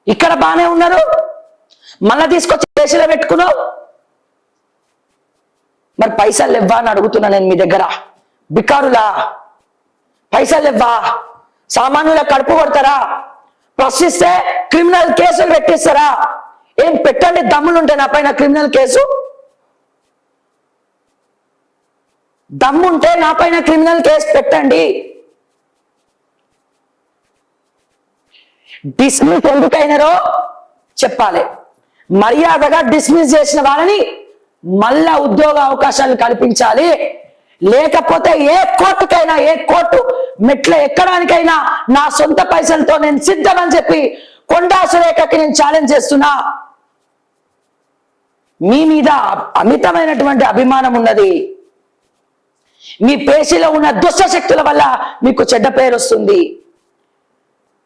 ఇక్కడ బానే ఉన్నారు, మళ్ళా తీసుకొచ్చి దేశంలో పెట్టుకున్నావు. మరి పైసలు ఇవ్వా అని అడుగుతున్నా నేను మీ దగ్గర. బికారులా పైసలు ఇవ్వా? సామాన్యుల కడుపు కొడతారా? ప్రశ్నిస్తే క్రిమినల్ కేసులు పెట్టిస్తారా? ఏం పెట్టండి, దమ్ములుంటే నా పైన క్రిమినల్ కేసు, దమ్ముంటే నా పైన క్రిమినల్ కేసు పెట్టండి. డిస్మిస్ ఎందుకైనారో చెప్పాలి. మర్యాదగా డిస్మిస్ చేసిన వాళ్ళని మళ్ళా ఉద్యోగ అవకాశాలు కల్పించాలి. లేకపోతే ఏ కోర్టుకైనా, ఏ కోర్టు మెట్ల ఎక్కడానికైనా నా సొంత పైసలతో నేను సిద్ధమని చెప్పి కొండా సురేఖకి నేను ఛాలెంజ్ చేస్తున్నా. మీ మీద అమితమైనటువంటి అభిమానం ఉన్నది. మీ పేషీలో ఉన్న దుష్ట శక్తుల వల్ల మీకు చెడ్డ పేరు వస్తుంది.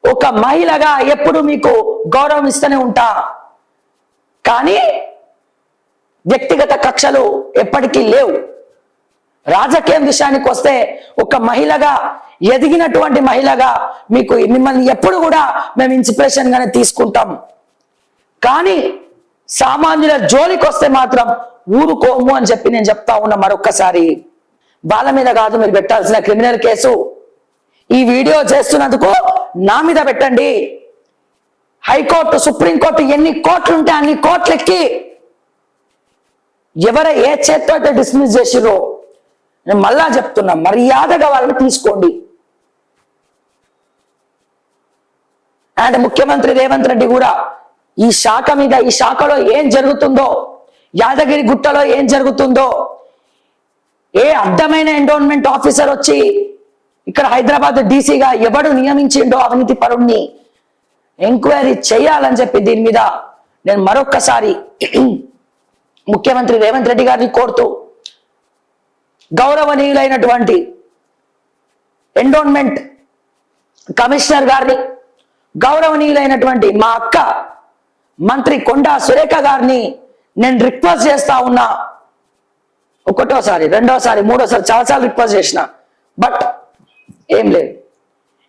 ఒక మహిళగా ఎప్పుడు మీకు గౌరవం ఇస్తూనే ఉంటా, కానీ వ్యక్తిగత కక్షలు ఎప్పటికీ లేవు. రాజకీయం విషయానికి వస్తే ఒక మహిళగా, ఎదిగినటువంటి మహిళగా మీకు మిమ్మల్ని ఎప్పుడు కూడా మేము ఇన్స్పిరేషన్ గానే తీసుకుంటాం. కానీ సామాన్యుల జోలికి వస్తే మాత్రం ఊరుకోము అని చెప్పి నేను చెప్తా ఉన్నా మరొక్కసారి. వాళ్ళ మీద కాదు మీరు పెట్టాల్సిన క్రిమినల్ కేసు. ఈ వీడియో చేస్తున్నందుకు నా మీద పెట్టండి. హైకోర్టు, సుప్రీంకోర్టు ఎన్ని కోర్టులు ఉంటే అన్ని కోర్టులు ఎక్కి ఎవరు ఏ చేత్తో అయితే డిస్మిస్ చేసిరో, నేను మళ్ళా చెప్తున్నా, మర్యాదగా వాళ్ళని తీసుకోండి. అండ్ ముఖ్యమంత్రి రేవంత్ రెడ్డి కూడా ఈ శాఖ మీద, ఈ శాఖలో ఏం జరుగుతుందో, యాదగిరి గుట్టలో ఏం జరుగుతుందో, ఏ అడ్డమైన ఎండోన్మెంట్ ఆఫీసర్ వచ్చి ఇక్కడ హైదరాబాద్ డీసీగా ఎవడు నియమించిండో అవినీతి పరుణ్ణి ఎంక్వైరీ చేయాలని చెప్పి దీని మీద నేను మరొక్కసారి ముఖ్యమంత్రి రేవంత్ రెడ్డి గారిని కోరుతూ, గౌరవనీయులైనటువంటి ఎండోన్మెంట్ కమిషనర్ గారిని, గౌరవనీయులైనటువంటి మా అక్క మంత్రి కొండా సురేఖ గారిని నేను రిక్వెస్ట్ చేస్తా ఉన్నా. ఒకటోసారి, రెండోసారి, మూడోసారి చాలాసార్లు రిక్వెస్ట్ చేసిన, బట్ ఏం లేదు.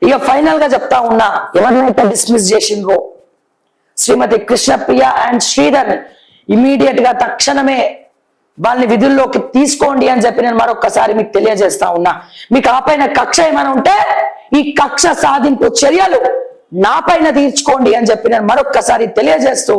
ఇక ఫైనల్ గా చెప్తా ఉన్నా, ఎవరినైతే డిస్మిస్ చేసిండ్రో శ్రీమతి కృష్ణప్రియ అండ్ శ్రీధర్ ఇమీడియట్ గా తక్షణమే వాళ్ళని విధుల్లోకి తీసుకోండి అని చెప్పి నేను మరొకసారి మీకు తెలియజేస్తా ఉన్నా. మీకు ఆ పైన కక్ష ఏమైనా ఉంటే ఈ కక్ష సాధింపు చర్యలు నా పైన తీర్చుకోండి అని చెప్పి నేను మరొక్కసారి తెలియజేస్తూ